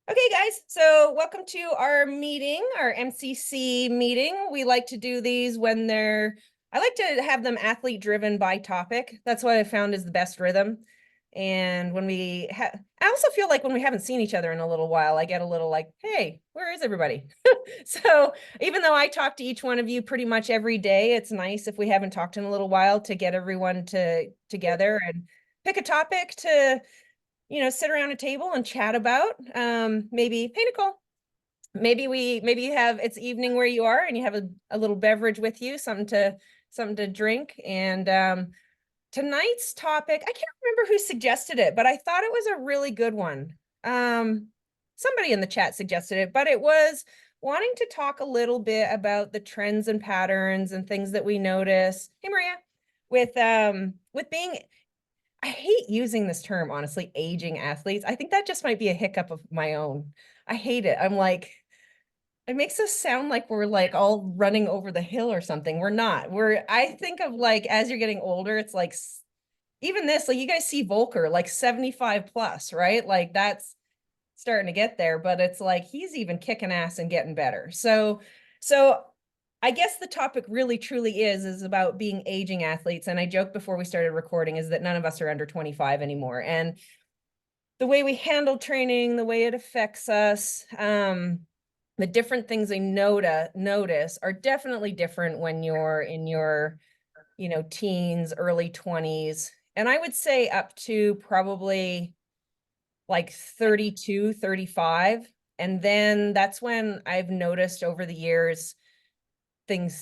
Okay, guys, so welcome to our meeting, our MCC meeting. We like to do these when I like to have them athlete driven by topic. That's what I found is the best rhythm. And I also feel like when we haven't seen each other in a little while, I get a little like, hey, where is everybody? So even though I talk to each one of you pretty much every day, it's nice if we haven't talked in a little while to get everyone together and pick a topic to sit around a table and chat about. Maybe, hey, Nicole, maybe you have, it's evening where you are and you have a little beverage with you, something to drink. And tonight's topic, I can't remember who suggested it, but I thought it was a really good one. Somebody in the chat suggested it, but it was wanting to talk a little bit about the trends and patterns and things that we notice. Hey, Maria, with being, I hate using this term, honestly, aging athletes. I think that just might be a hiccup of my own. I hate it. I'm like, it makes us sound like we're like all running over the hill or something. We're not. I think of like, as you're getting older, it's like, even this, like you guys see Volker, like 75 plus, right? Like that's starting to get there, but it's like, he's even kicking ass and getting better. So I guess the topic really truly is about being aging athletes. And I joked before we started recording is that none of us are under 25 anymore. And the way we handle training, the way it affects us, the different things I notice are definitely different when you're in your, teens, early 20s. And I would say up to probably like 32, 35. And then that's when I've noticed over the years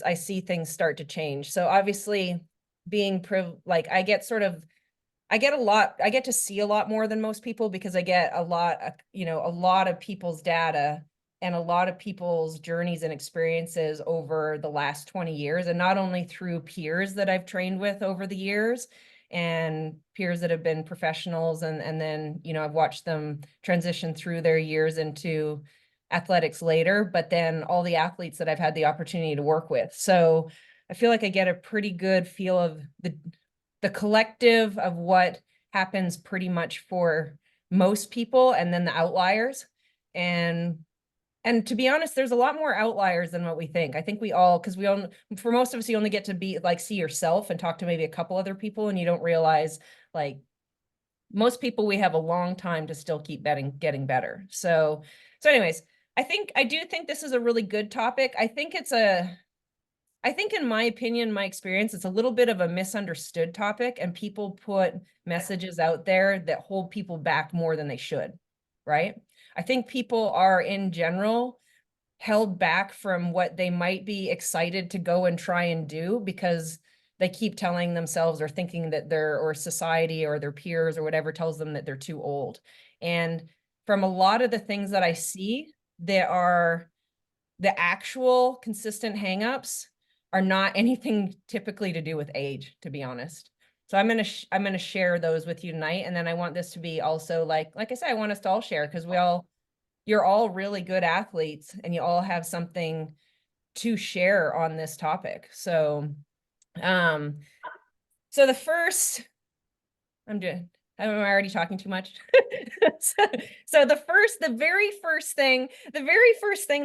I see things start to change. So obviously like I get to see a lot more than most people because I get a lot of people's data and a lot of people's journeys and experiences over the last 20 years. And not only through peers that I've trained with over the years and peers that have been professionals. And then, I've watched them transition through their years into athletics later, but then all the athletes that I've had the opportunity to work with. So I feel like I get a pretty good feel of the collective of what happens pretty much for most people and then the outliers. And to be honest, there's a lot more outliers than what we think. I think because for most of us, you only get to be like, see yourself and talk to maybe a couple other people, and you don't realize like most people, we have a long time to still keep getting better. So anyways, I do think this is a really good topic. I think in my opinion, my experience, it's a little bit of a misunderstood topic, and people put messages out there that hold people back more than they should, right? I think people are in general held back from what they might be excited to go and try and do because they keep telling themselves or thinking that or society or their peers or whatever tells them that they're too old. And from a lot of the things that I see, there are the actual consistent hangups are not anything typically to do with age, to be honest. So I'm gonna share those with you tonight, and then I want this to be also like I said, I want us to all share because you're all really good athletes, and you all have something to share on this topic. So, um, so the first, I'm already talking too much. So the very first thing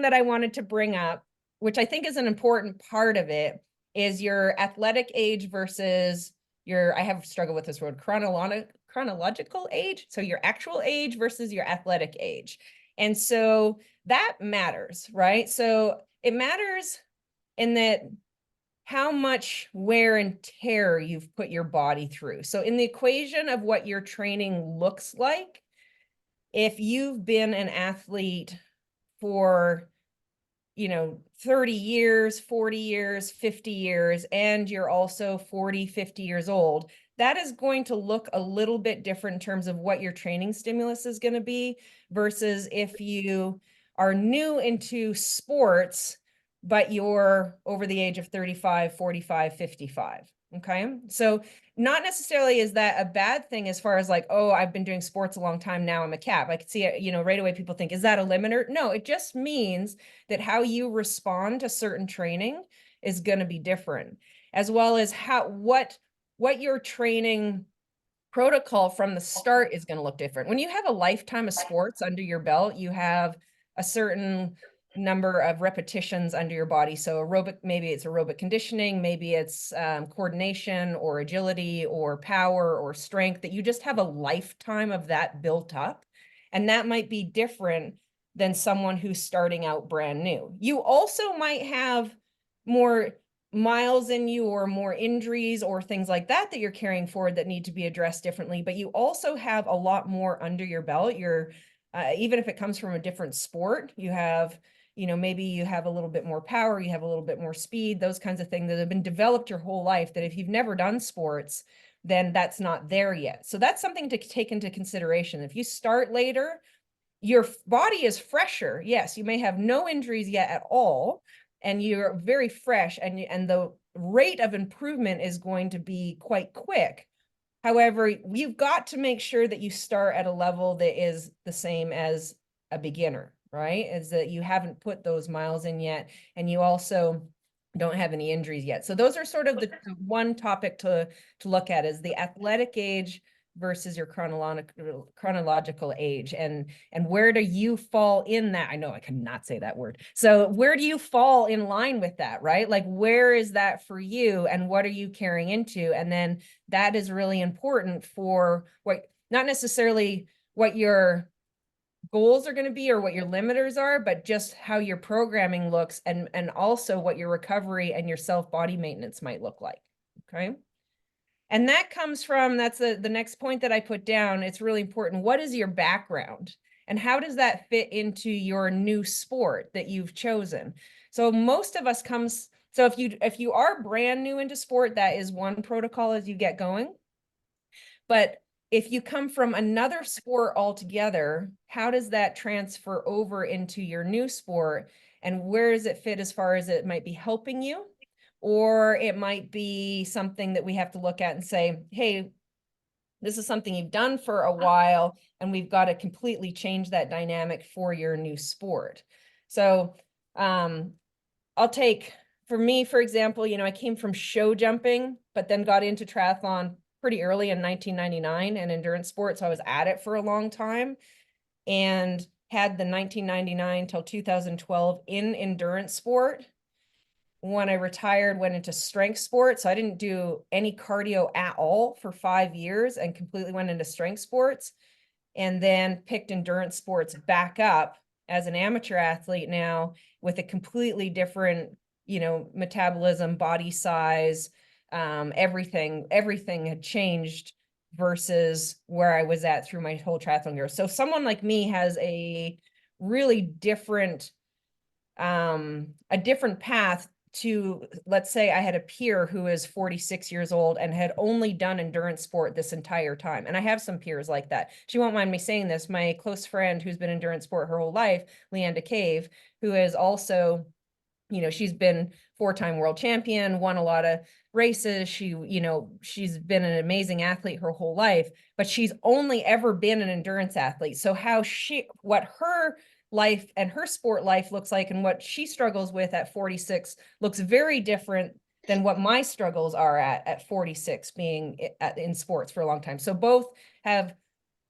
that I wanted to bring up, which I think is an important part of it, is your athletic age versus I have struggled with this word, chronological age. So your actual age versus your athletic age. And so that matters, right? So it matters in that how much wear and tear you've put your body through. So in the equation of what your training looks like, if you've been an athlete for 30 years, 40 years, 50 years, and you're also 40, 50 years old, that is going to look a little bit different in terms of what your training stimulus is going to be versus if you are new into sports but you're over the age of 35, 45, 55. Okay. So not necessarily is that a bad thing as far as like, oh, I've been doing sports a long time, now I'm a cap. I could see it, right away people think, is that a limiter? No, it just means that how you respond to certain training is going to be different, as well as what your training protocol from the start is going to look different. When you have a lifetime of sports under your belt, you have a certain number of repetitions under your body. So aerobic, maybe it's aerobic conditioning, maybe it's coordination or agility or power or strength, that you just have a lifetime of that built up. And that might be different than someone who's starting out brand new. You also might have more miles in you or more injuries or things like that that you're carrying forward that need to be addressed differently, but you also have a lot more under your belt. You're even if it comes from a different sport, you have, maybe you have a little bit more power, you have a little bit more speed, those kinds of things that have been developed your whole life, that if you've never done sports, then that's not there yet. So that's something to take into consideration. If you start later, your body is fresher. Yes, you may have no injuries yet at all, and you're very fresh, and the rate of improvement is going to be quite quick. However, you've got to make sure that you start at a level that is the same as a beginner, right? Is that you haven't put those miles in yet, and you also don't have any injuries yet. So those are sort of the one topic to look at, is the athletic age versus your chronological age, and where do you fall in that? I know I cannot say that word. So where do you fall in line with that, right? Like, where is that for you, and what are you carrying into? And then that is really important for what, not necessarily what your goals are going to be or what your limiters are, but just how your programming looks, and also what your recovery and your self body maintenance might look like. Okay. And that comes from, that's the next point that I put down. It's really important. What is your background, and how does that fit into your new sport that you've chosen? So most of us comes, so if you are brand new into sport, that is one protocol as you get going. But if you come from another sport altogether, how does that transfer over into your new sport, and where does it fit as far as it might be helping you? Or it might be something that we have to look at and say, hey, this is something you've done for a while, and we've got to completely change that dynamic for your new sport. So I'll take, for me, for example, I came from show jumping, but then got into triathlon pretty early in 1999 and endurance sports. So I was at it for a long time, and had the 1999 till 2012 in endurance sport. When I retired, went into strength sports. So I didn't do any cardio at all for 5 years and completely went into strength sports, and then picked endurance sports back up as an amateur athlete now, with a completely different, metabolism, body size, everything had changed versus where I was at through my whole triathlon career. So someone like me has a really different, a different path to, let's say I had a peer who is 46 years old and had only done endurance sport this entire time. And I have some peers like that. She won't mind me saying this. My close friend who's been endurance sport her whole life, Leanda Cave, who is also, she's been 4-time world champion, won a lot of races. She's been an amazing athlete her whole life, but she's only ever been an endurance athlete. So what her life and her sport life looks like, and what she struggles with at 46, looks very different than what my struggles are at 46, being in sports for a long time. So both have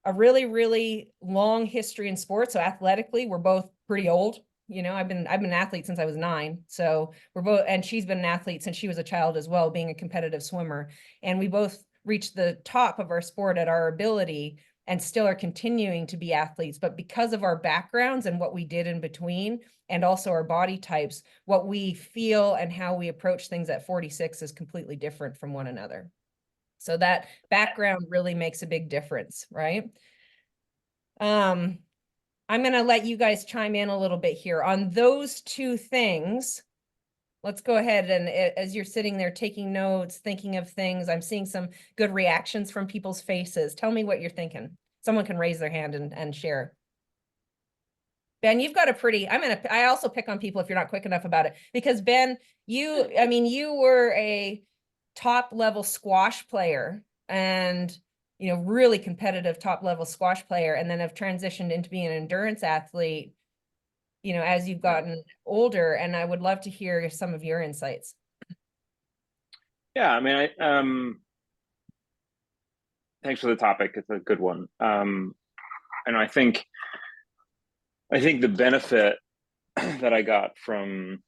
a really, really long history in sports. So athletically, we're both pretty old. I've been an athlete since I was 9. So we're both, and she's been an athlete since she was a child as well, being a competitive swimmer. And we both reached the top of our sport at our ability, and still are continuing to be athletes. But because of our backgrounds and what we did in between, and also our body types, what we feel and how we approach things at 46 is completely different from one another. So that background really makes a big difference, right? I'm going to let you guys chime in a little bit here on those two things. Let's go ahead, and as you're sitting there taking notes, thinking of things, I'm seeing some good reactions from people's faces. Tell me what you're thinking. Someone can raise their hand and share. Ben, you've got a pretty, I also pick on people if you're not quick enough about it, because Ben, you were a top level squash player, and really competitive top level squash player, and then have transitioned into being an endurance athlete, as you've gotten older. And I would love to hear some of your insights. Yeah, I mean, Thanks for the topic. It's a good one. And I think the benefit that I got from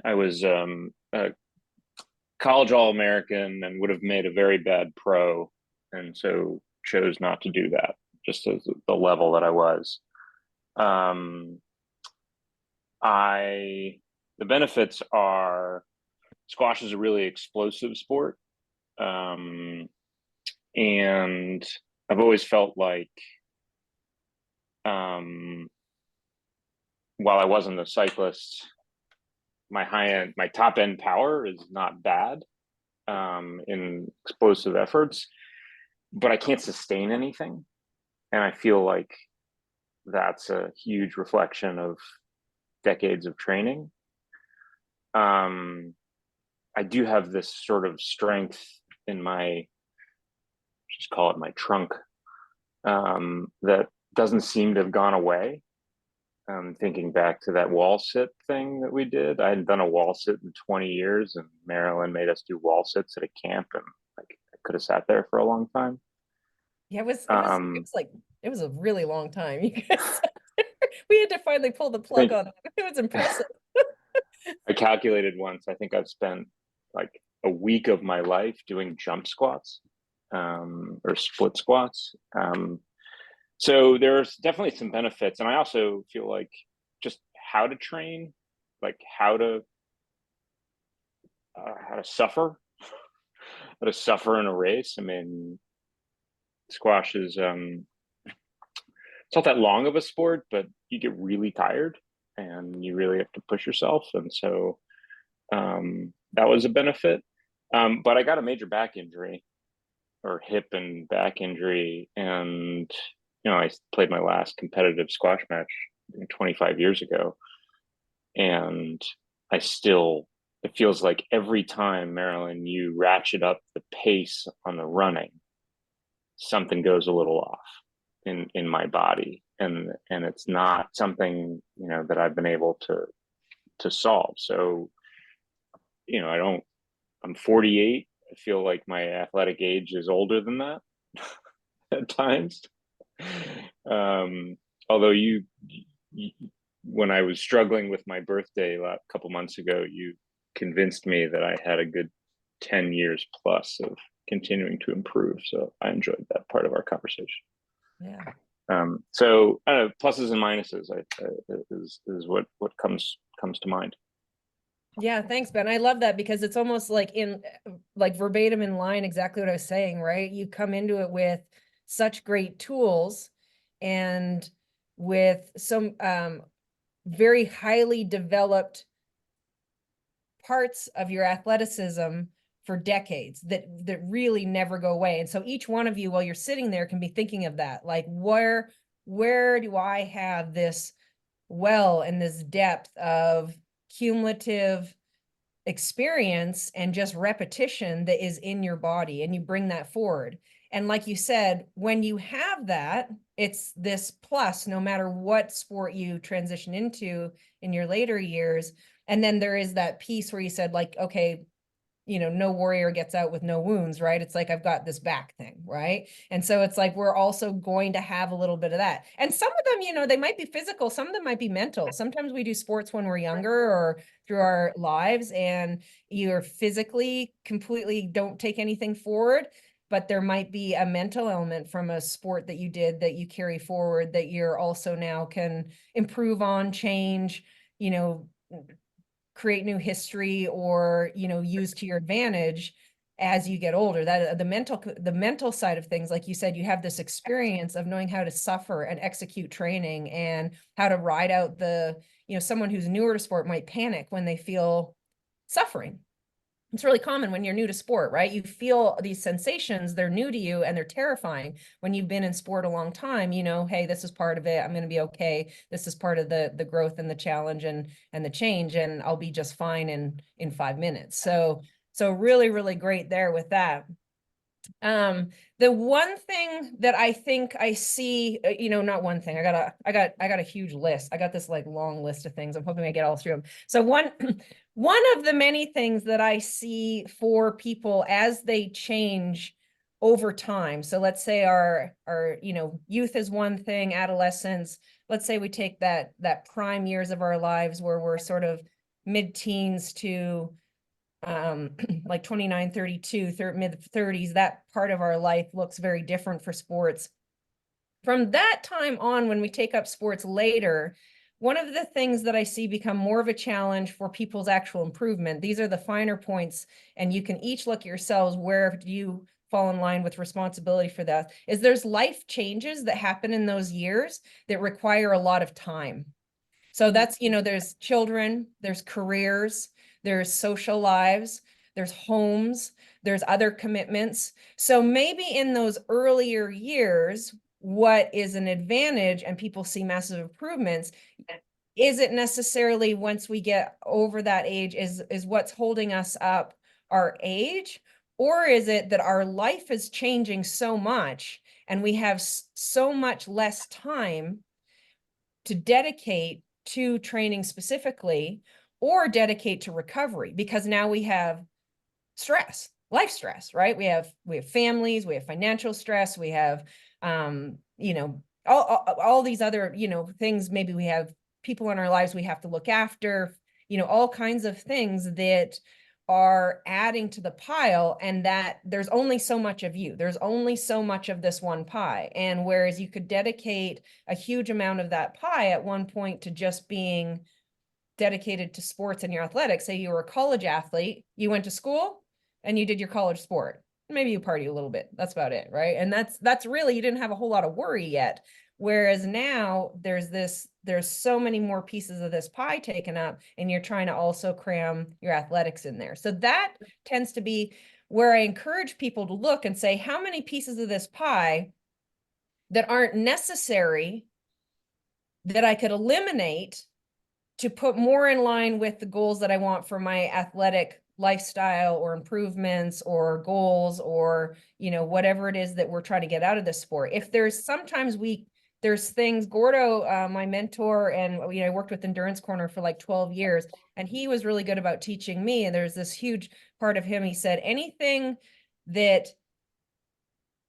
I was a college All-American and would have made a very bad pro, and so chose not to do that, just as the level that I was. Um, I the benefits are squash is a really explosive sport, um, and I've always felt like um, while I wasn't a cyclist, my top end power is not bad in explosive efforts, but I can't sustain anything, and I feel like that's a huge reflection of decades of training. Um, I do have this sort of strength in my, just call it my trunk, that doesn't seem to have gone away. Thinking back to that wall sit thing that we did, I hadn't done a wall sit in 20 years, and Marilyn made us do wall sits at a camp, and like I could have sat there for a long time. Yeah, it Um, was like, it was a really long time. You guys, we had to finally pull the I plug think on it. It was impressive. I calculated once. I think I've spent like a week of my life doing jump squats, or split squats. So there's definitely some benefits, and I also feel like just how to train, like how to suffer, how to suffer in a race. I mean, squash is it's not that long of a sport, but you get really tired, and you really have to push yourself, and so that was a benefit. But I got a major back injury, or hip and back injury, and I played my last competitive squash match 25 years ago, and I still it feels like every time, Marilyn, you ratchet up the pace on the running, something goes a little off in my body, and it's not something that I've been able to solve. So I don't. I'm 48. I feel like my athletic age is older than that at times. Um, although you, when I was struggling with my birthday a couple months ago, you convinced me that I had a good 10 years plus of continuing to improve. So I enjoyed that part of our conversation. Yeah. So I don't know, pluses and minuses is what comes to mind. Yeah, thanks, Ben. I love that because it's almost like like verbatim in line exactly what I was saying, right? You come into it with such great tools and with some very highly developed parts of your athleticism for decades that really never go away. And so each one of you, while you're sitting there, can be thinking of that, like where do I have this well and this depth of cumulative experience and just repetition that is in your body, and you bring that forward. And like you said, when you have that, it's this plus no matter what sport you transition into in your later years. And then there is that piece where you said, like, okay, no warrior gets out with no wounds, right? It's like, I've got this back thing, right? And so it's like, we're also going to have a little bit of that. And some of them, they might be physical, some of them might be mental. Sometimes we do sports when we're younger or through our lives, and you're physically completely don't take anything forward, but there might be a mental element from a sport that you did that you carry forward that you're also now can improve on, change, you know, create new history, or use to your advantage as you get older. That the mental side of things, like you said, you have this experience of knowing how to suffer and execute training and how to ride out someone who's newer to sport might panic when they feel suffering. It's really common when you're new to sport, right? You feel these sensations, they're new to you and they're terrifying. When you've been in sport a long time, hey, this is part of it. I'm going to be okay. This is part of the growth and the challenge and the change, and I'll be just fine in 5 minutes. So really, really great there with that. The one thing that I think I see, not one thing, I got a huge list. I got this like long list of things. I'm hoping I get all through them. So one of the many things that I see for people as they change over time. So let's say our youth is one thing, adolescence, let's say we take that prime years of our lives where we're sort of mid-teens to like 29, 32, mid 30s, that part of our life looks very different for sports. From that time on, when we take up sports later, one of the things that I see become more of a challenge for people's actual improvement, these are the finer points, and you can each look at yourselves, where do you fall in line with responsibility for that, is there's life changes that happen in those years that require a lot of time. So that's, there's children, there's careers, there's social lives, there's homes, there's other commitments. So maybe in those earlier years, what is an advantage and people see massive improvements, is it necessarily once we get over that age is what's holding us up our age? Or is it that our life is changing so much and we have so much less time to dedicate to training specifically, or dedicate to recovery, because now we have stress, life stress, right? We have families, we have financial stress, we have all these other things. Maybe we have people in our lives we have to look after, all kinds of things that are adding to the pile, and that there's only so much of you, there's only so much of this one pie. And whereas you could dedicate a huge amount of that pie at one point to just being dedicated to sports and your athletics, say you were a college athlete, you went to school and you did your college sport, maybe you party a little bit, that's about it, right? And that's really, you didn't have a whole lot of worry yet. Whereas now there's so many more pieces of this pie taken up, and you're trying to also cram your athletics in there. So that tends to be where I encourage people to look and say, how many pieces of this pie that aren't necessary that I could eliminate to put more in line with the goals that I want for my athletic lifestyle, or improvements or goals, or whatever it is that we're trying to get out of this sport. If there's sometimes there's things, Gordo, my mentor, and I worked with Endurance Corner for like 12 years, and he was really good about teaching me. And there's this huge part of him, he said, anything that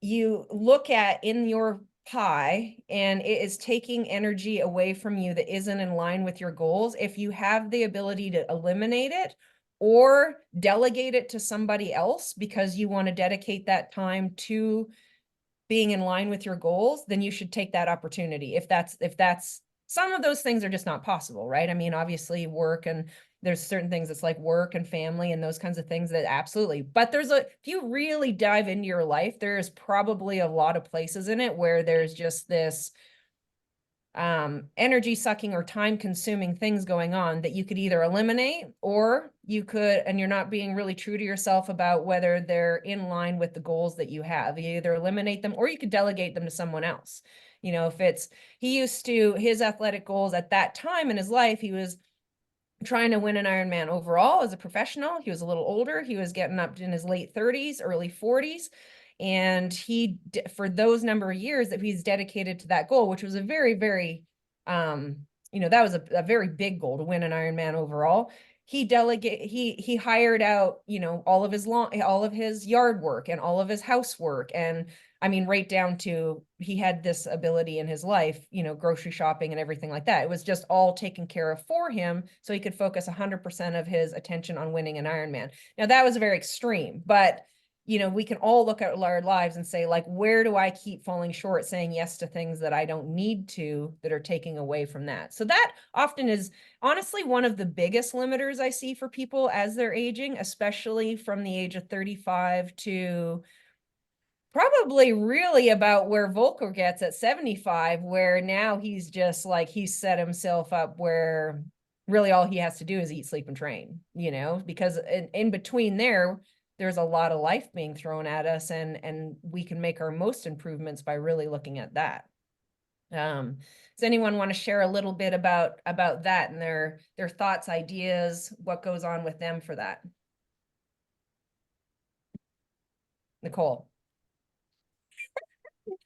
you look at in your pie and it is taking energy away from you that isn't in line with your goals, if you have the ability to eliminate it or delegate it to somebody else because you want to dedicate that time to being in line with your goals, then you should take that opportunity. If that's some of those things are just not possible, right? I mean, obviously work, and there's certain things that's like work and family and those kinds of things that absolutely, but if you really dive into your life, there's probably a lot of places in it where there's just this energy sucking or time consuming things going on that you could either eliminate, or you could, and you're not being really true to yourself about whether they're in line with the goals that you have. You either eliminate them or you could delegate them to someone else. If it's, his athletic goals at that time in his life, he was trying to win an Ironman overall as a professional. He was a little older. He was getting up in his late 30s, early 40s. And for those number of years that he's dedicated to that goal, which was a very, very, that was a very big goal to win an Ironman overall. He hired out, all of his yard work and all of his housework. And I mean, right down to, he had this ability in his life, grocery shopping and everything like that. It was just all taken care of for him, so he could focus 100% of his attention on winning an Ironman. Now that was very extreme, but we can all look at our lives and say, like, where do I keep falling short, saying yes to things that I don't need to, that are taking away from that? So that often is honestly one of the biggest limiters I see for people as they're aging, especially from the age of 35 to probably really about where Volker gets at 75, where now he's just like, he's set himself up where really all he has to do is eat, sleep, and train, because in between there's a lot of life being thrown at us, and we can make our most improvements by really looking at that. Does anyone want to share a little bit about that and their thoughts, ideas, what goes on with them for that? Nicole.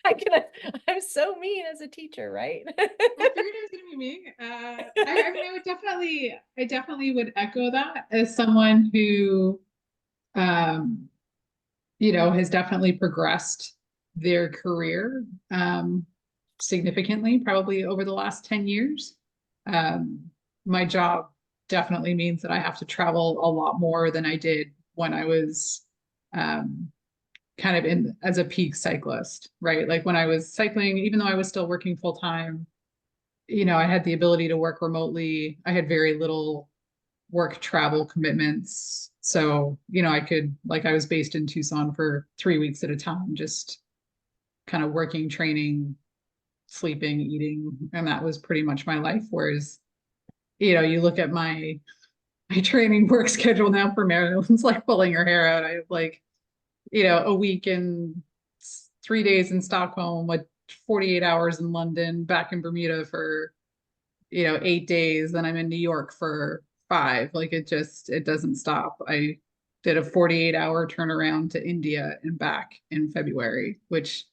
I'm so mean as a teacher, right? I figured it was gonna be me. I mean, I definitely would echo that as someone who, has definitely progressed their career significantly, probably over the last 10 years. My job definitely means that I have to travel a lot more than I did when I was kind of in as a peak cyclist, right? Like when I was cycling, even though I was still working full time, I had the ability to work remotely. I had very little work travel commitments. So, I was based in Tucson for 3 weeks at a time, just kind of working, training, sleeping, eating, and that was pretty much my life. Whereas, you look at my training work schedule now for marathons, like pulling your hair out. I have a week in 3 days in Stockholm with 48 hours in London, back in Bermuda for 8 days. Then I'm in New York for 5. Like it doesn't stop. I did a 48-hour turnaround to India and back in February, which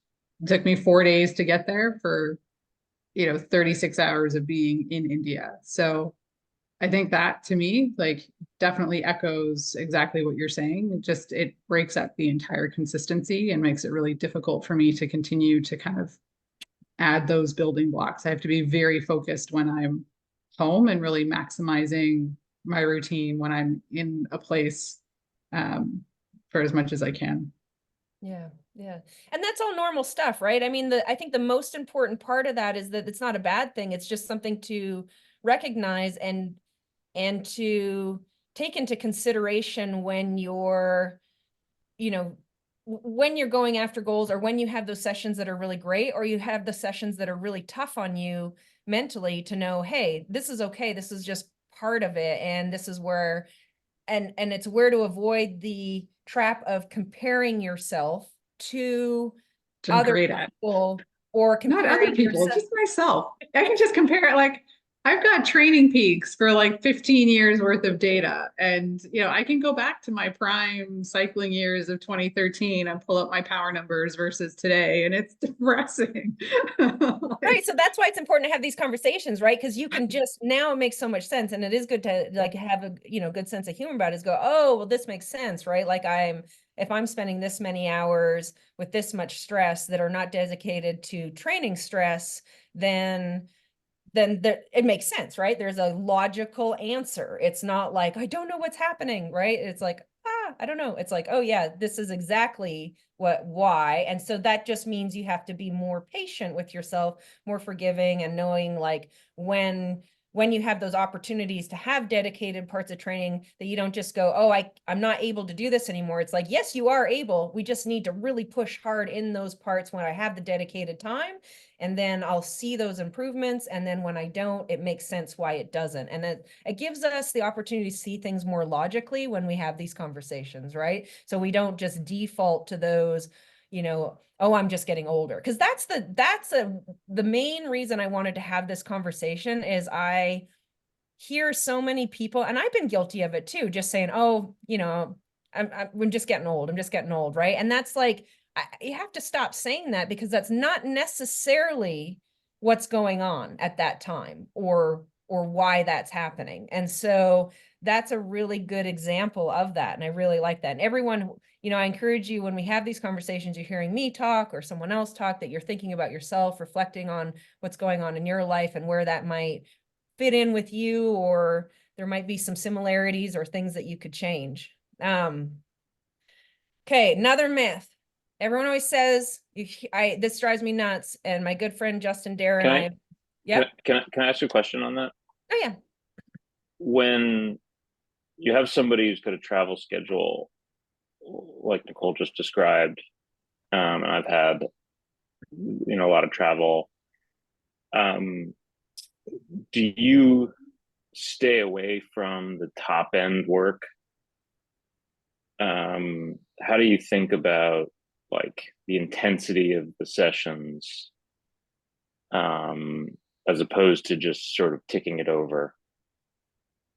took me 4 days to get there for 36 hours of being in India. So I think that to me, like, definitely echoes exactly what you're saying. It breaks up the entire consistency and makes it really difficult for me to continue to kind of add those building blocks. I have to be very focused when I'm home and really maximizing my routine when I'm in a place for as much as I can. Yeah, yeah. And that's all normal stuff, right? I mean, I think the most important part of that is that it's not a bad thing. It's just something to recognize and to take into consideration when you're, when you're going after goals, or when you have those sessions that are really great, or you have the sessions that are really tough on you mentally, to know, hey, this is okay. This is just part of it. And this is where, and it's where to avoid the trap of comparing yourself to Which I'm other great at. people, or Not other comparing people, yourself. just myself. I can just compare it. Like, I've got training peaks for like 15 years worth of data. And, I can go back to my prime cycling years of 2013 and pull up my power numbers versus today. And it's depressing. Right. So that's why it's important to have these conversations, right? Because you can just, now it makes so much sense. And it is good to like have a, good sense of humor about it, is go, oh, well, this makes sense, right? Like if I'm spending this many hours with this much stress that are not dedicated to training stress, then it makes sense, right? There's a logical answer. It's not like, I don't know what's happening, right? It's like, I don't know. It's like, oh yeah, this is exactly why. And so that just means you have to be more patient with yourself, more forgiving, and knowing like when you have those opportunities to have dedicated parts of training, that you don't just go, oh, I'm not able to do this anymore. It's like, yes, you are able. We just need to really push hard in those parts when I have the dedicated time. And then I'll see those improvements. And then when I don't, it makes sense why it doesn't. And it gives us the opportunity to see things more logically when we have these conversations, right? So we don't just default to those, oh, I'm just getting older. Because that's the main reason I wanted to have this conversation, is I hear so many people, and I've been guilty of it too, just saying, oh, I'm just getting old. I'm just getting old, right? And that's like, you have to stop saying that, because that's not necessarily what's going on at that time, or why that's happening. And so that's a really good example of that. And I really like that. And everyone, I encourage you, when we have these conversations, you're hearing me talk or someone else talk, that you're thinking about yourself, reflecting on what's going on in your life and where that might fit in with you, or there might be some similarities or things that you could change. Okay, another myth. Everyone always says, this drives me nuts. And my good friend Justin Dare and I, yep. Can I ask you a question on that? Oh yeah. When you have somebody who's got a travel schedule like Nicole just described, and I've had a lot of travel, do you stay away from the top end work? How do you think about like the intensity of the sessions, as opposed to just sort of ticking it over?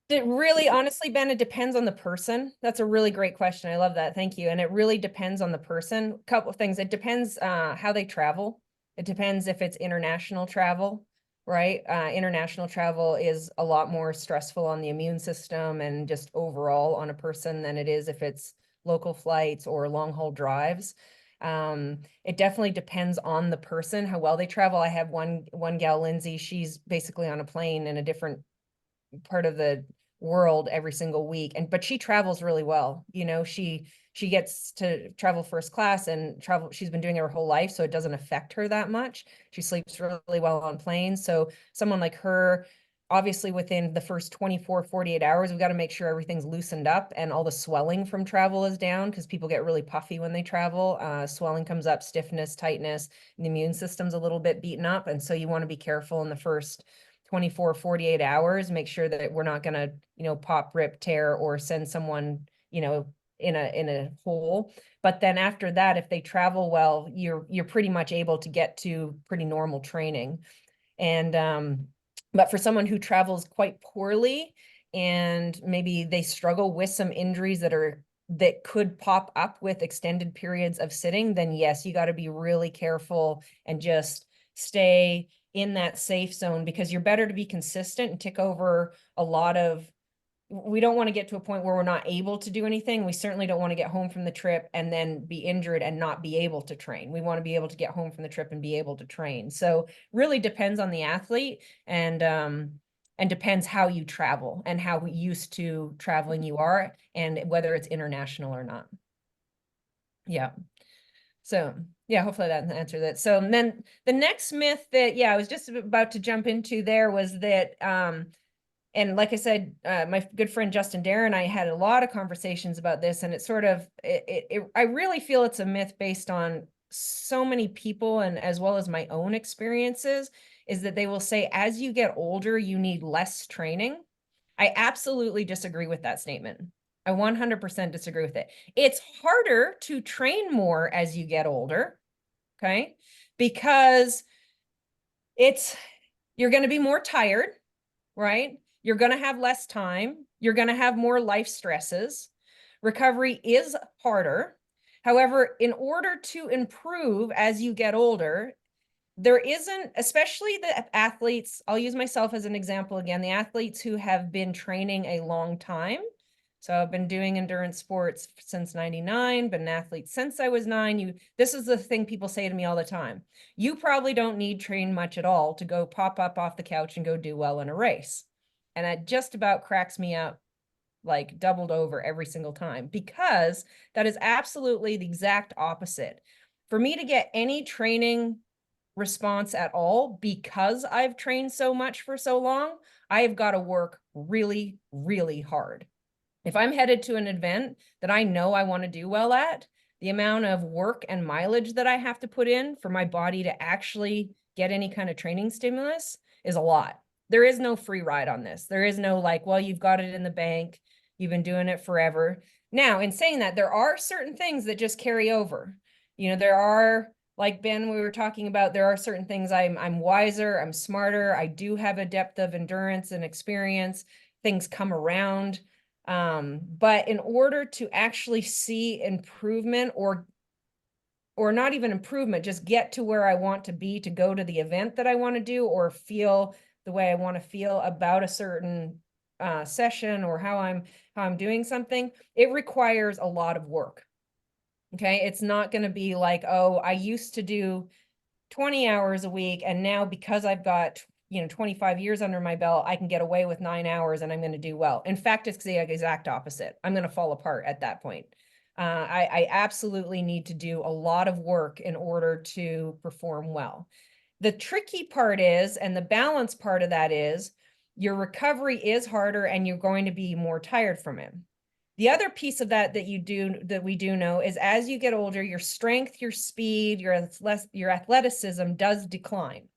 It really, honestly, Ben, it depends on the person. That's a really great question. I love that. Thank you. And it really depends on the person. A couple of things. It depends how they travel. It depends if it's international travel, right? International travel is a lot more stressful on the immune system and just overall on a person than it is if it's local flights or long haul drives. It definitely depends on the person, how well they travel. I have one gal, Lindsay, she's basically on a plane in a different part of the world every single week, but she travels really well. You know, she gets to travel first class and travel. She's been doing it her whole life, so it doesn't affect her that much. She sleeps really well on planes. So someone like her, obviously within the first 24, 48 hours, we've got to make sure everything's loosened up and all the swelling from travel is down, because people get really puffy when they travel. Swelling comes up, stiffness, tightness, and the immune system's a little bit beaten up. And so you want to be careful in the first 24, 48 hours, make sure that we're not going to, you know, pop, rip, tear, or send someone, you know, in a hole. But then after that, if they travel well, you're pretty much able to get to pretty normal training. And but for someone who travels quite poorly and maybe they struggle with some injuries that could pop up with extended periods of sitting, then yes, you got to be really careful and just stay in that safe zone, because you're better to be consistent and tick over a lot of, we don't want to get to a point where we're not able to do anything. We certainly don't want to get home from the trip and then be injured and not be able to train. We want to be able to get home from the trip and be able to train. So really depends on the athlete, and depends how you travel and how used to traveling you are, and whether it's international or not. Yeah. So yeah, hopefully that answered that. So then the next myth that, yeah, I was just about to jump into there was that, and like I said, my good friend Justin Dare and I had a lot of conversations about this, and it's sort of, I really feel it's a myth based on so many people, and as well as my own experiences, is that they will say, as you get older, you need less training. I absolutely disagree with that statement. I 100% disagree with it. It's harder to train more as you get older, okay? Because you're going to be more tired, right? You're going to have less time. You're going to have more life stresses. Recovery is harder. However, in order to improve as you get older, there isn't, especially the athletes, I'll use myself as an example again, the athletes who have been training a long time. So I've been doing endurance sports since 99, been an athlete since I was 9. This is the thing people say to me all the time. You probably don't need train much at all to go pop up off the couch and go do well in a race. And that just about cracks me up, like doubled over every single time, because that is absolutely the exact opposite. For me to get any training response at all, because I've trained so much for so long, I have got to work really, really hard. If I'm headed to an event that I know I want to do well at, the amount of work and mileage that I have to put in for my body to actually get any kind of training stimulus is a lot. There is no free ride on this. There is no like, well, you've got it in the bank, you've been doing it forever. Now, in saying that, there are certain things that just carry over. You know, there are, like Ben, we were talking about, there are certain things I'm wiser, I'm smarter, I do have a depth of endurance and experience, things come around. But in order to actually see improvement, or not even improvement, just get to where I want to be to go to the event that I want to do, or feel the way I want to feel about a certain session, or how I'm doing something, it requires a lot of work. Okay, it's not going to be like, oh, I used to do 20 hours a week, and now because I've got 25 years under my belt, I can get away with 9 hours and I'm going to do well. In fact, it's the exact opposite. I'm going to fall apart at that point. I absolutely need to do a lot of work in order to perform well. The tricky part is, and the balance part of that is, your recovery is harder and you're going to be more tired from it. The other piece of that that we do know is, as you get older, your strength, your speed, your athleticism does decline.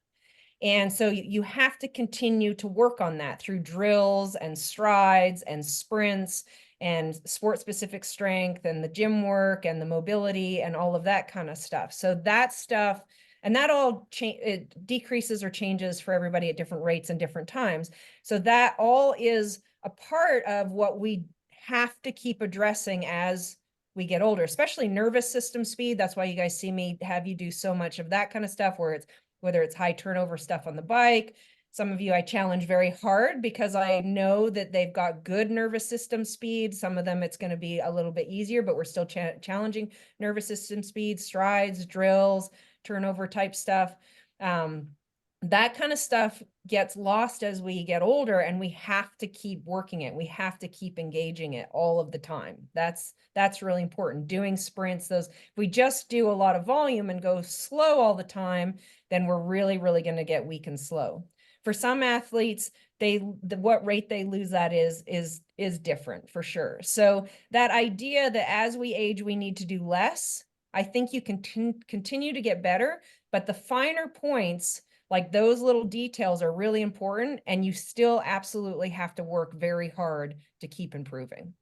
And so you have to continue to work on that through drills and strides and sprints and sport-specific strength and the gym work and the mobility and all of that kind of stuff. So that stuff, and that all it decreases or changes for everybody at different rates and different times. So that all is a part of what we have to keep addressing as we get older, especially nervous system speed. That's why you guys see me have you do so much of that kind of stuff, where it's, whether it's high turnover stuff on the bike, Some of you I challenge very hard because I know that they've got good nervous system speed. Some of them it's going to be a little bit easier, but we're still challenging nervous system speed, strides, drills, turnover type stuff. That kind of stuff gets lost as we get older, and we have to keep working it. We have to keep engaging it all of the time. That's really important. Doing sprints, if we just do a lot of volume and go slow all the time, then we're really, really going to get weak and slow. For some athletes, what rate they lose that is different for sure. So that idea that as we age, we need to do less, I think you can continue to get better, but the finer points, like those little details, are really important, and you still absolutely have to work very hard to keep improving.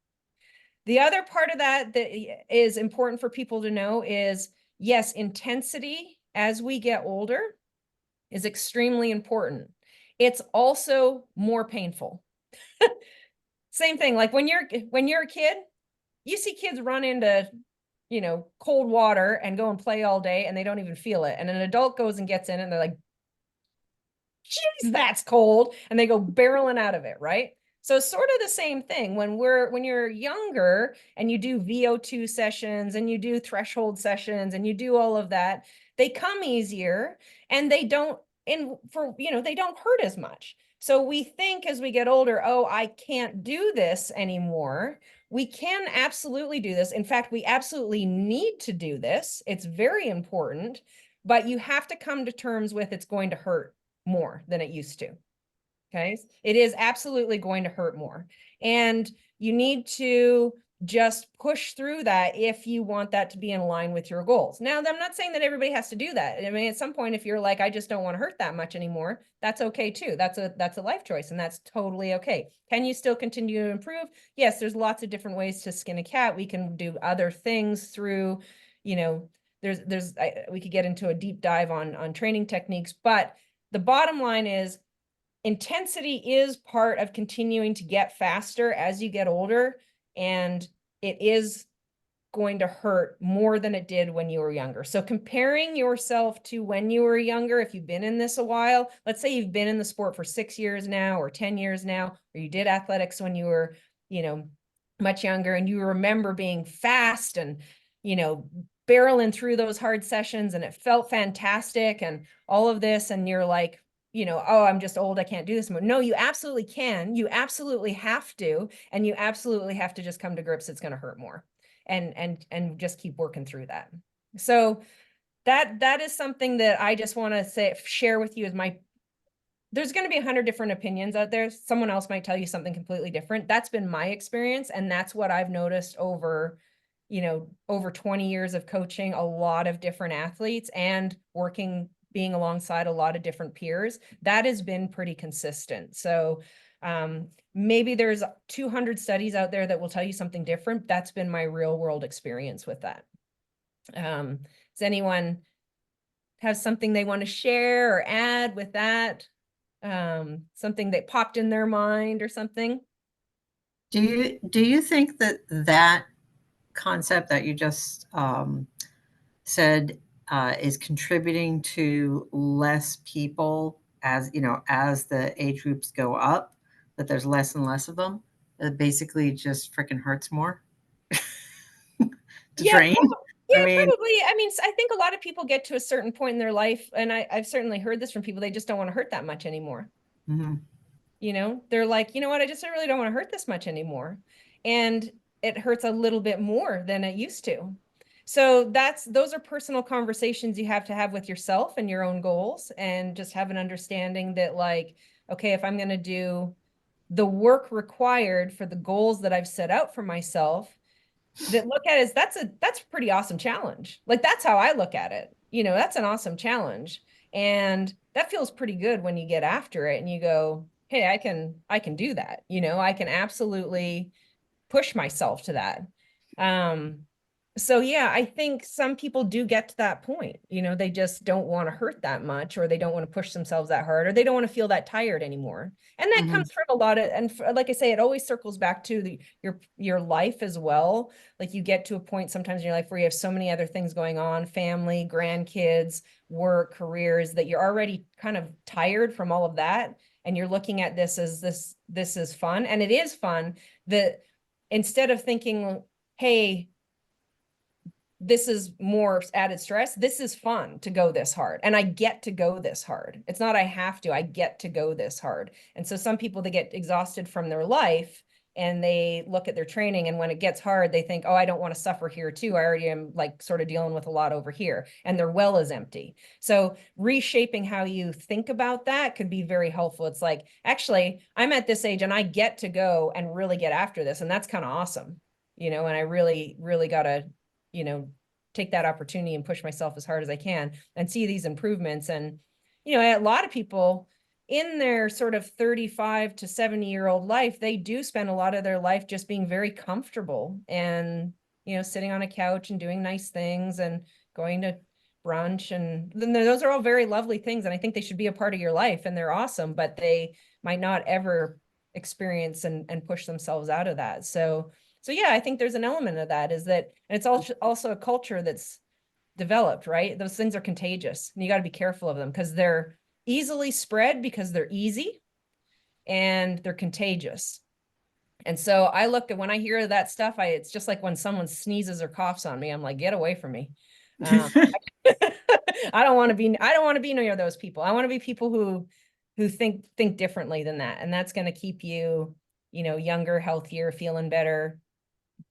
The other part of that is important for people to know is, yes, intensity as we get older is extremely important. It's also more painful. Same thing, like when you're a kid, you see kids run into, cold water and go and play all day and they don't even feel it. And an adult goes and gets in and they're like, geez, that's cold. And they go barreling out of it, right? So sort of the same thing when you're younger and you do VO2 sessions and you do threshold sessions and you do all of that, they come easier and they don't hurt as much. So we think as we get older, oh, I can't do this anymore. We can absolutely do this. In fact, we absolutely need to do this. It's very important, but you have to come to terms with it's going to hurt more than it used to. Okay. It is absolutely going to hurt more. And you need to just push through that if you want that to be in line with your goals. Now, I'm not saying that everybody has to do that. I mean, at some point, if you're like, I just don't want to hurt that much anymore, that's okay too. That's a life choice, and that's totally okay. Can you still continue to improve? Yes, there's lots of different ways to skin a cat. We can do other things through, we could get into a deep dive on training techniques, but the bottom line is intensity is part of continuing to get faster as you get older, and it is going to hurt more than it did when you were younger. So comparing yourself to when you were younger, if you've been in this a while, let's say you've been in the sport for 6 years now or 10 years now, or you did athletics when you were, much younger, and you remember being fast and, barreling through those hard sessions and it felt fantastic and all of this, and you're like, oh, I'm just old, I can't do this more. No, you absolutely can. You absolutely have to. And you absolutely have to just come to grips it's going to hurt more and just keep working through that. So that is something that I just want to share with you there's going to be 100 different opinions out there. Someone else might tell you something completely different. That's been my experience. And that's what I've noticed over 20 years of coaching a lot of different athletes and being alongside a lot of different peers. That has been pretty consistent. So maybe there's 200 studies out there that will tell you something different. That's been my real world experience with that. Does anyone have something they want to share or add with that? Something that popped in their mind or something? Do you think that concept that you just said is contributing to less people as the age groups go up, that there's less and less of them, that basically just freaking hurts more to train? Probably. I mean, I think a lot of people get to a certain point in their life, and I've certainly heard this from people, they just don't want to hurt that much anymore. Mm-hmm. They're like, what, I really don't want to hurt this much anymore. And it hurts a little bit more than it used to. So those are personal conversations you have to have with yourself and your own goals, and just have an understanding that, like, okay, if I'm going to do the work required for the goals that I've set out for myself, that look at it as that's a pretty awesome challenge. Like, that's how I look at it. That's an awesome challenge. And that feels pretty good when you get after it and you go, hey, I can do that. I can absolutely push myself to that. So yeah, I think some people do get to that point. You know, they just don't want to hurt that much, or they don't want to push themselves that hard, or they don't want to feel that tired anymore. And that comes from a lot of, and like I say, it always circles back to your life as well. Like you get to a point sometimes in your life where you have so many other things going on, family, grandkids, work, careers, that you're already kind of tired from all of that. And you're looking at this as this is fun. And it is fun that instead of thinking, hey, this is more added stress, this is fun to go this hard, and I get to go this hard. It's not I have to, I get to go this hard. And so some people, they get exhausted from their life and they look at their training, and when it gets hard, they think, oh, I don't want to suffer here too. I already am like sort of dealing with a lot over here, and their well is empty. So reshaping how you think about that could be very helpful. It's like, actually, I'm at this age and I get to go and really get after this. And that's kind of awesome, you know, and I really, really gotta, you know, take that opportunity and push myself as hard as I can and see these improvements. And, you know, a lot of people in their sort of 35 to 70-year-old life, they do spend a lot of their life just being very comfortable and, you know, sitting on a couch and doing nice things and going to brunch. And then those are all very lovely things. And I think they should be a part of your life, and they're awesome, but they might not ever experience and push themselves out of that. So yeah, I think there's an element of that, is that, and it's also a culture that's developed, right? Those things are contagious, and you got to be careful of them because they're easily spread because they're easy and they're contagious. And so I look at, when I hear that stuff, it's just like when someone sneezes or coughs on me, I'm like, get away from me. I don't want to be near those people. I want to be people who think differently than that. And that's going to keep you, you know, younger, healthier, feeling better,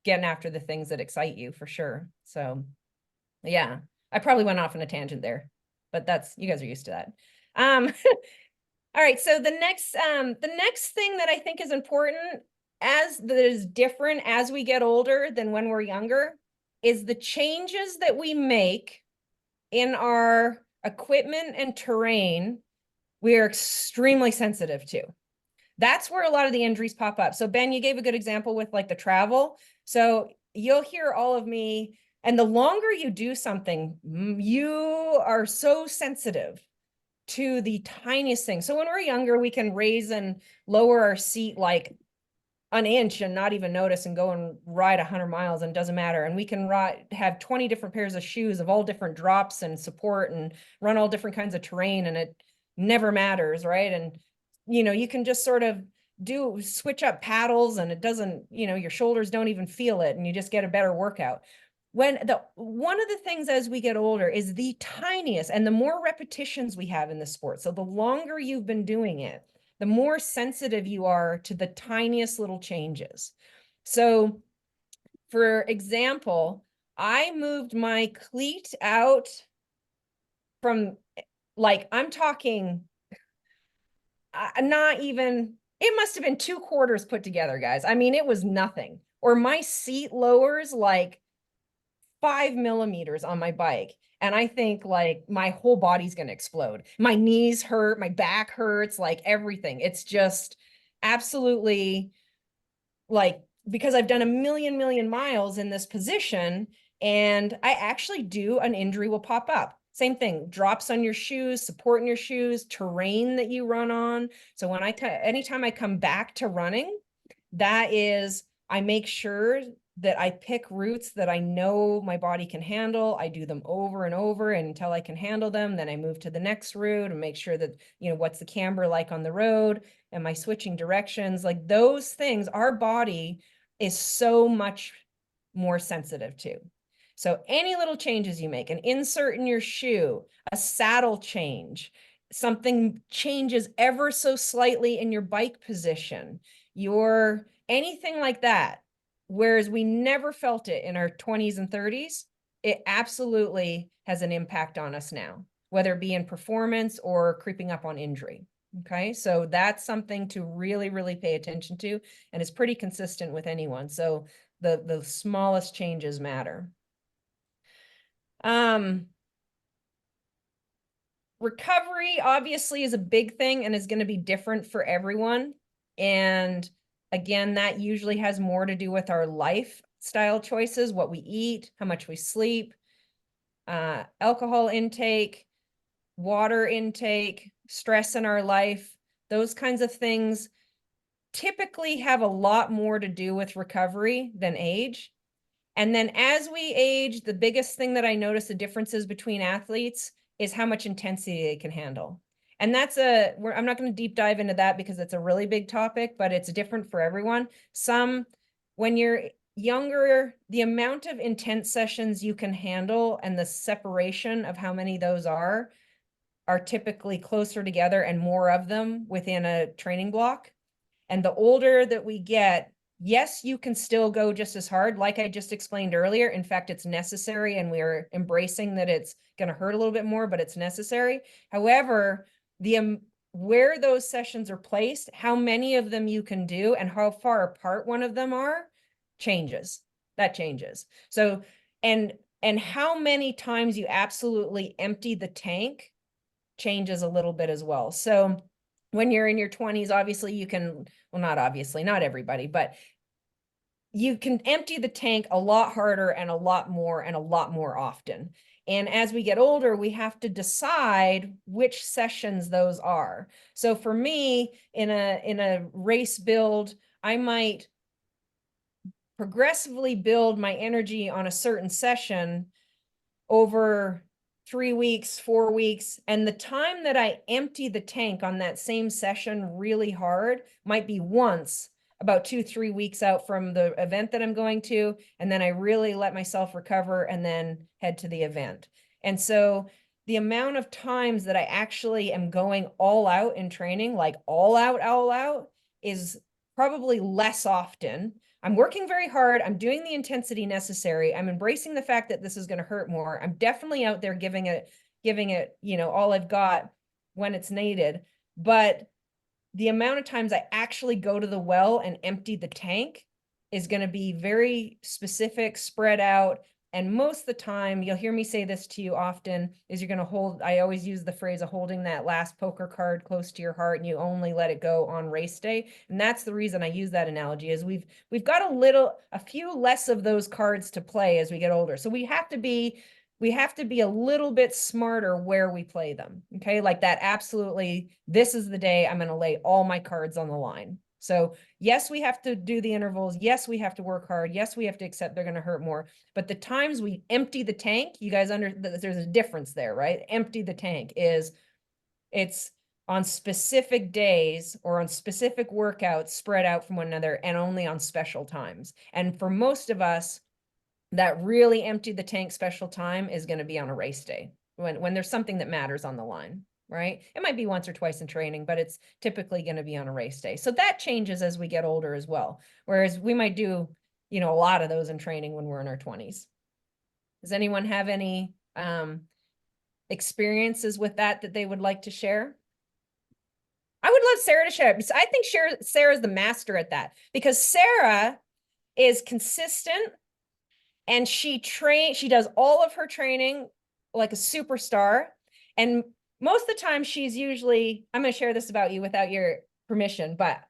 getting after the things that excite you, for sure. So yeah, I probably went off on a tangent there, but that's, you guys are used to that. All right, so the next thing that I think is important, as that is different as we get older than when we're younger, is the changes that we make in our equipment and terrain. We are extremely sensitive to. That's where a lot of the injuries pop up. So Ben, you gave a good example with like the travel. So you'll hear all of me, and the longer you do something, you are so sensitive to the tiniest thing. So when we're younger, we can raise and lower our seat like an inch and not even notice, and go and ride 100 miles and it doesn't matter. And we can have 20 different pairs of shoes of all different drops and support and run all different kinds of terrain, and it never matters, right? And, you know, you can just sort of switch up paddles, and it doesn't, you know, your shoulders don't even feel it, and you just get a better workout. One of the things as we get older is the tiniest, and the more repetitions we have in the sport. So the longer you've been doing it, the more sensitive you are to the tiniest little changes. So for example, I moved my cleat out from, like, I'm talking not even, it must have been 2 quarters put together, guys. I mean, it was nothing. Or my seat lowers like 5 millimeters on my bike. And I think like my whole body's going to explode. My knees hurt, my back hurts, like everything. It's just absolutely, like, because I've done a million miles in this position, and I actually do, an injury will pop up. Same thing, drops on your shoes, support in your shoes, terrain that you run on. So when anytime I come back to running, that is, I make sure that I pick routes that I know my body can handle. I do them over and over until I can handle them. Then I move to the next route and make sure that, you know, what's the camber like on the road? Am I switching directions? Like those things, our body is so much more sensitive to. So any little changes you make, an insert in your shoe, a saddle change, something changes ever so slightly in your bike position, anything like that, whereas we never felt it in our 20s and 30s, it absolutely has an impact on us now, whether it be in performance or creeping up on injury. Okay, so that's something to really, really pay attention to, and it's pretty consistent with anyone. So the smallest changes matter. Recovery obviously is a big thing and is going to be different for everyone. And again, that usually has more to do with our life lifestyle choices, what we eat, how much we sleep, alcohol intake, water intake, stress in our life, those kinds of things typically have a lot more to do with recovery than age. And then as we age, the biggest thing that I notice the differences between athletes is how much intensity they can handle. And that's I'm not going to deep dive into that because it's a really big topic, but it's different for everyone. When you're younger, the amount of intense sessions you can handle and the separation of how many those are typically closer together and more of them within a training block. And the older that we get, yes, you can still go just as hard, like I just explained earlier. In fact, it's necessary, and we're embracing that it's going to hurt a little bit more, but it's necessary. However, where those sessions are placed, how many of them you can do, and how far apart one of them are, changes. That changes. So, and how many times you absolutely empty the tank changes a little bit as well. So when you're in your 20s, obviously you can, well, not obviously, not everybody, but you can empty the tank a lot harder and a lot more often. And as we get older, we have to decide which sessions those are. So for me, in a race build, I might progressively build my energy on a certain session over 3 weeks, 4 weeks. And the time that I empty the tank on that same session really hard might be once about 2-3 weeks out from the event that I'm going to. And then I really let myself recover and then head to the event. And so the amount of times that I actually am going all out in training, like all out, is probably less often. I'm working very hard. I'm doing the intensity necessary. I'm embracing the fact that this is going to hurt more. I'm definitely out there giving it, all I've got when it's needed. But the amount of times I actually go to the well and empty the tank is going to be very specific, spread out. And most of the time, you'll hear me say this to you often, is you're going to hold, I always use the phrase of holding that last poker card close to your heart, and you only let it go on race day. And that's the reason I use that analogy, is we've got a few less of those cards to play as we get older. So we have to be a little bit smarter where we play them. Okay. Like that. Absolutely. This is the day I'm going to lay all my cards on the line. So yes, we have to do the intervals. Yes, we have to work hard. Yes, we have to accept they're going to hurt more. But the times we empty the tank, you guys there's a difference there, right? Empty the tank it's on specific days or on specific workouts spread out from one another and only on special times. And for most of us, that really empty the tank special time is going to be on a race day when there's something that matters on the line, right? It might be once or twice in training, but it's typically going to be on a race day. So that changes as we get older as well. Whereas we might do, a lot of those in training when we're in our 20s. Does anyone have any experiences with that they would like to share? I would love Sarah to share. I think Sarah's the master at that, because Sarah is consistent. And she does all of her training like a superstar. And most of the time she's usually, I'm going to share this about you without your permission, but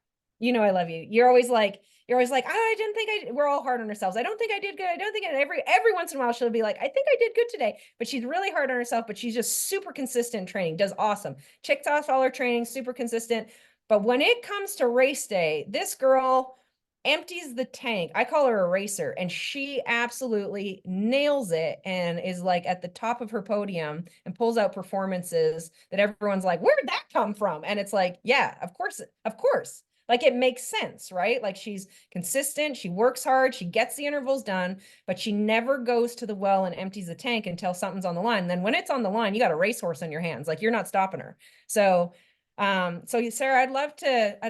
I love you. You're always like, oh, I didn't think we're all hard on ourselves. I don't think I did good. I don't think every once in a while she'll be like, I think I did good today, but she's really hard on herself, but she's just super consistent in training, does awesome. Checks off all her training, super consistent. But when it comes to race day, this girl empties the tank. I call her a racer, and she absolutely nails it and is like at the top of her podium and pulls out performances that everyone's like, where did that come from? And it's like, yeah, of course. Like it makes sense, right? Like she's consistent, she works hard, she gets the intervals done, but she never goes to the well and empties the tank until something's on the line. And then when it's on the line, you got a racehorse on your hands. Like you're not stopping her. So Sarah, I'd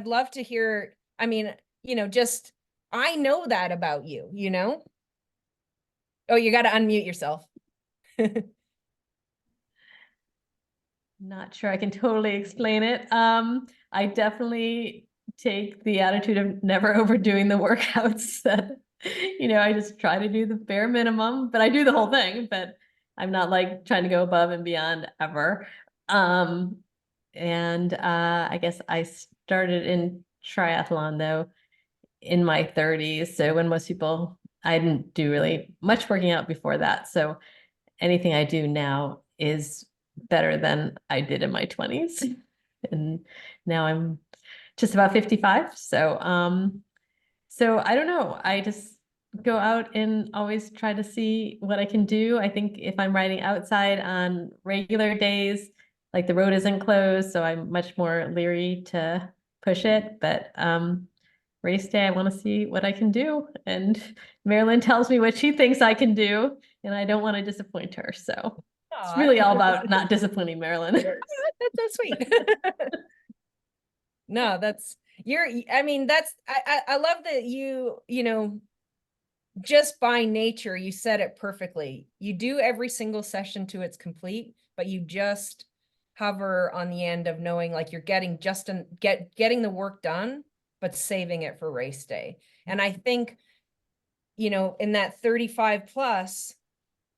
love to hear, I mean, just, I know that about you, Oh, you got to unmute yourself. Not sure I can totally explain it. I definitely take the attitude of never overdoing the workouts that, I just try to do the bare minimum, but I do the whole thing, but I'm not like trying to go above and beyond ever. I guess I started in triathlon though in my 30s. So when most people I didn't do really much working out before that. So anything I do now is better than I did in my 20s. And now I'm just about 55. So I don't know. I just go out and always try to see what I can do. I think if I'm riding outside on regular days, like the road isn't closed, so I'm much more leery to push it. But race day, I want to see what I can do. And Marilyn tells me what she thinks I can do, and I don't want to disappoint her. So it's really all about not disappointing Marilyn. That's so sweet. No, that's I mean, I love that you know, just by nature, you said it perfectly. You do every single session to its complete, but you just hover on the end of knowing like you're getting getting the work done, but saving it for race day. And I think, you know, in that 35 plus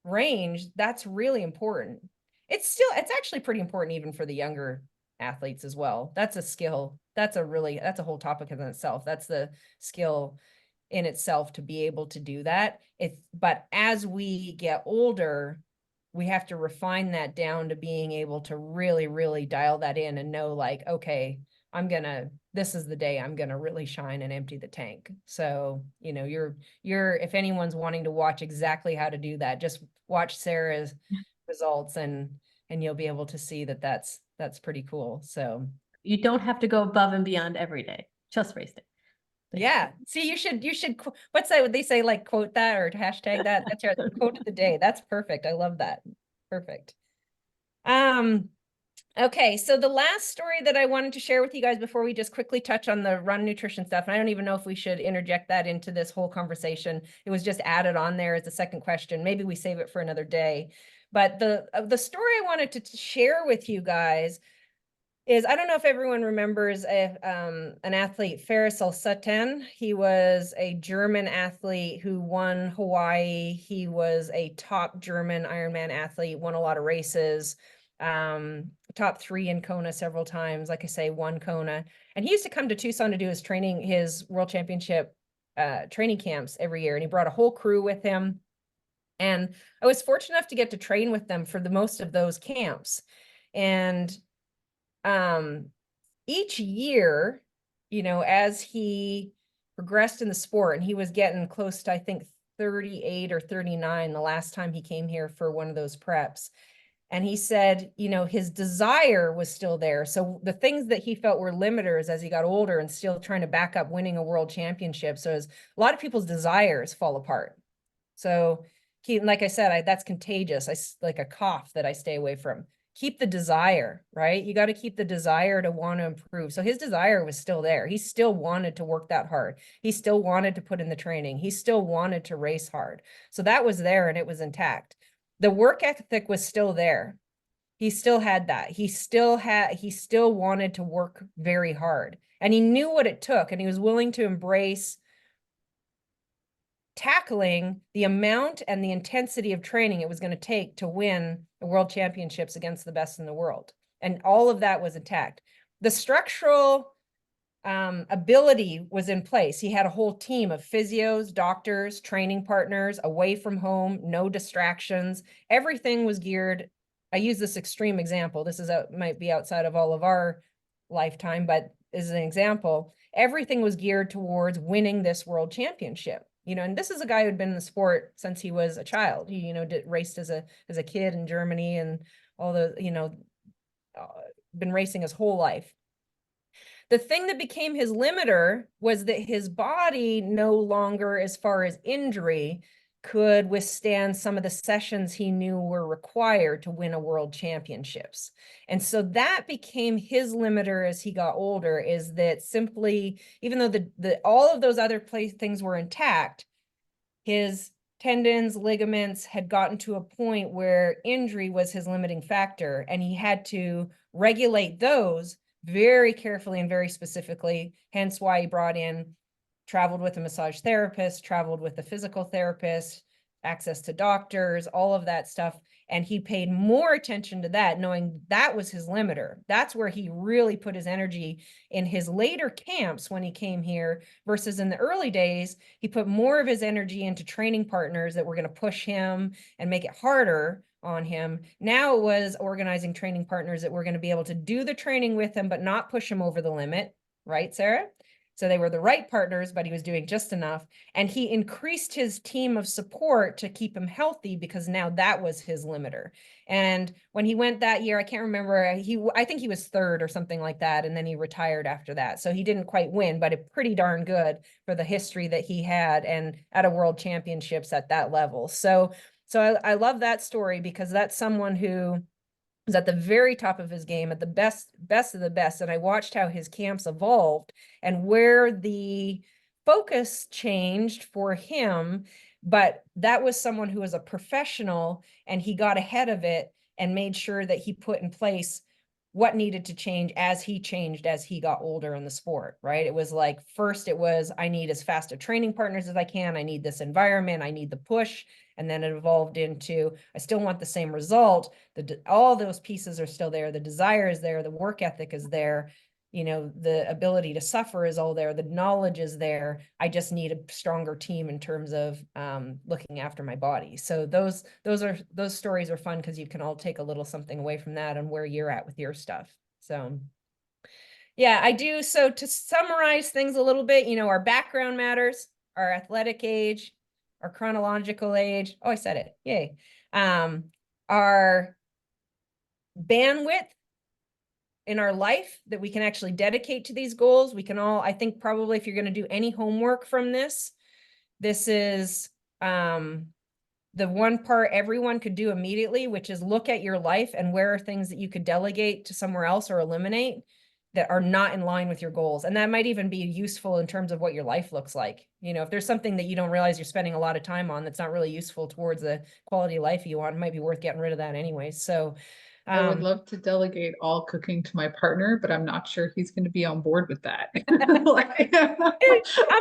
range, that's really important. It's actually pretty important even for the younger athletes as well. That's a skill. That's a whole topic in itself. That's the skill in itself to be able to do that. But as we get older, we have to refine that down to being able to really, really dial that in and know like, okay, this is the day I'm gonna really shine and empty the tank. So, you know, if anyone's wanting to watch exactly how to do that, just watch Sarah's results and you'll be able to see that that's pretty cool. So You don't have to go above and beyond every day, just race day. yeah. See, you should, what's that? Would they say like quote that or hashtag that? That's your quote of the day. That's perfect. I love that. Perfect. Okay. So the last story that I wanted to share with you guys before we just quickly touch on the run nutrition stuff, and I don't even know if we should interject that into this whole conversation. It was just added on there as a second question. Maybe we save it for another day. But the story I wanted to share with you guys is, I don't know if everyone remembers an athlete, Faris Al-Satan. He was a German athlete who won Hawaii. He was a top German Ironman athlete, won a lot of races, top 3 in Kona several times. Like I say, won Kona. And he used to come to Tucson to do his world championship training camps every year. And he brought a whole crew with him. And I was fortunate enough to get to train with them for the most of those camps. And each year, you know, as he progressed in the sport, and he was getting close to, I think, 38 or 39 the last time he came here for one of those preps. And he said, you know, his desire was still there. So the things that he felt were limiters as he got older and still trying to back up winning a world championship. So as a lot of people's desires fall apart. So like I said, that's contagious. Like a cough that I stay away from. Keep the desire, right? You got to keep the desire to want to improve. So his desire was still there. He still wanted to work that hard. He still wanted to put in the training. He still wanted to race hard. So that was there and it was intact. The work ethic was still there. He still had that. He still wanted to work very hard. And he knew what it took, and he was willing to embrace tackling the amount and the intensity of training it was going to take to win the world championships against the best in the world. And all of that was intact. The structural ability was in place. He had a whole team of physios, doctors, training partners, away from home, no distractions. Everything was geared. I use this extreme example. This might be outside of all of our lifetime, but as an example, everything was geared towards winning this world championship. You know, and this is a guy who'd been in the sport since he was a child. He, you know, raced as a kid in Germany and all the, you know, been racing his whole life. The thing that became his limiter was that his body no longer, as far as injury, could withstand some of the sessions he knew were required to win a world championships. And so that became his limiter as he got older, is that simply, even though all of those other things were intact, his tendons, ligaments had gotten to a point where injury was his limiting factor, and he had to regulate those very carefully and very specifically, hence why he traveled with a massage therapist, traveled with a physical therapist, access to doctors, all of that stuff. And he paid more attention to that, knowing that was his limiter. That's where he really put his energy in his later camps when he came here, versus in the early days, he put more of his energy into training partners that were going to push him and make it harder on him. Now it was organizing training partners that were going to be able to do the training with him, but not push him over the limit. Right, Sarah? So they were the right partners, but he was doing just enough. And he increased his team of support to keep him healthy, because now that was his limiter. And when he went that year, I can't remember, I think he was third or something like that. And then he retired after that. So he didn't quite win, but it pretty darn good for the history that he had and at a world championships at that level. So I love that story, because that's someone who was at the very top of his game, at the best of the best. And I watched how his camps evolved and where the focus changed for him. But that was someone who was a professional, and he got ahead of it and made sure that he put in place what needed to change as he changed, as he got older in the sport, right? It was like, first it was, I need as fast a training partners as I can. I need this environment. I need the push. And then it evolved into, I still want the same result. All those pieces are still there. The desire is there. The work ethic is there. You know, the ability to suffer is all there. The knowledge is there. I just need a stronger team in terms of looking after my body. So those stories are fun, because you can all take a little something away from that and where you're at with your stuff. So yeah, I do. So to summarize things a little bit, you know, our background matters, our athletic age, our chronological age. Oh, I said it. Yay. Our bandwidth in our life that we can actually dedicate to these goals. We can all, I think probably if you're going to do any homework from this, this is the one part everyone could do immediately, which is look at your life and where are things that you could delegate to somewhere else or eliminate that are not in line with your goals. And that might even be useful in terms of what your life looks like. You know, if there's something that you don't realize you're spending a lot of time on that's not really useful towards the quality of life you want, it might be worth getting rid of that anyway. So I would love to delegate all cooking to my partner, but I'm not sure he's going to be on board with that. I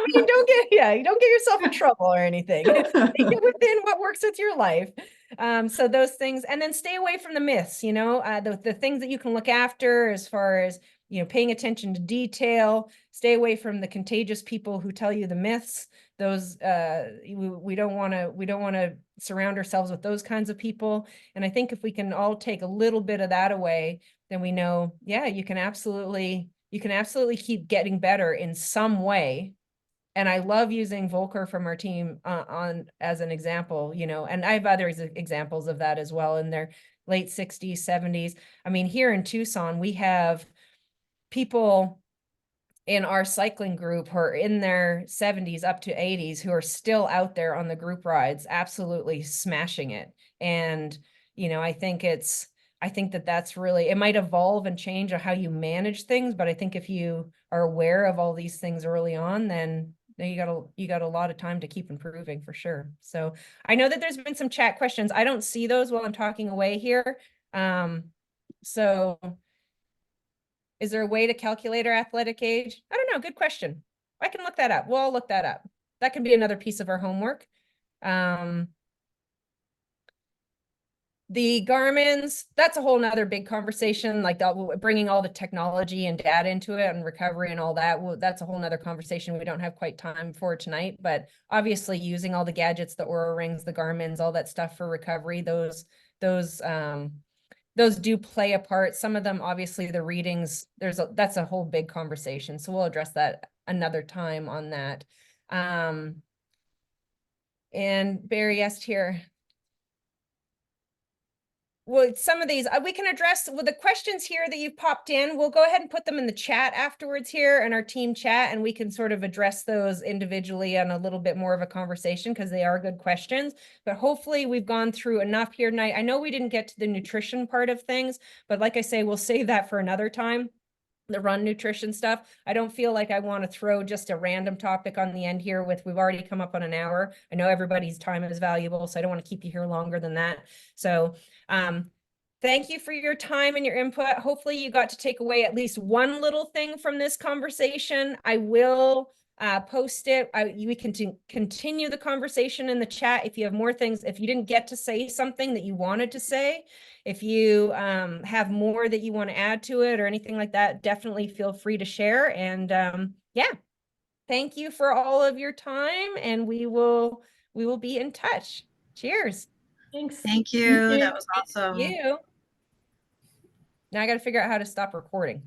mean, don't get yourself in trouble or anything. Make it within what works with your life. So those things, and then stay away from the myths, you know, the things that you can look after as far as, you know, paying attention to detail, stay away from the contagious people who tell you the myths. Those, we don't want to surround ourselves with those kinds of people. And I think if we can all take a little bit of that away, then we know, yeah, you can absolutely keep getting better in some way. And I love using Volker from our team on as an example, you know, and I have other examples of that as well in their late 60s, 70s. I mean, here in Tucson, we have people in our cycling group who are in their 70s up to 80s who are still out there on the group rides, absolutely smashing it. And, you know, I think that's really, it might evolve and change on how you manage things, but I think if you are aware of all these things early on, then you got a lot of time to keep improving for sure. So I know that there's been some chat questions. I don't see those while I'm talking away here. So is there a way to calculate our athletic age? I don't know. Good question. I can look that up. We'll all look that up. That can be another piece of our homework. The Garmin's, that's a whole nother big conversation, like bringing all the technology and data into it and recovery and all that. Well, that's a whole nother conversation we don't have quite time for tonight, but obviously using all the gadgets, the Oura rings, the Garmin's, all that stuff for recovery, those do play a part. Some of them, obviously the readings, that's a whole big conversation. So we'll address that another time on that. And Barry asked here, well, some of these we can address with the questions here that you've popped in. We'll go ahead and put them in the chat afterwards here in our team chat, and we can sort of address those individually on a little bit more of a conversation because they are good questions. But hopefully we've gone through enough here tonight. I know we didn't get to the nutrition part of things, but like I say, we'll save that for another time. The run nutrition stuff. I don't feel like I want to throw just a random topic on the end here we've already come up on an hour. I know everybody's time is valuable, so I don't want to keep you here longer than that. So thank you for your time and your input. Hopefully you got to take away at least one little thing from this conversation. I will post it. We can continue the conversation in the chat. If you have more things, if you didn't get to say something that you wanted to say, if you have more that you want to add to it or anything like that, definitely feel free to share. And yeah, thank you for all of your time, and we will be in touch. Cheers. Thanks. Thank you. That was Thank awesome. you. Now I got to figure out how to stop recording.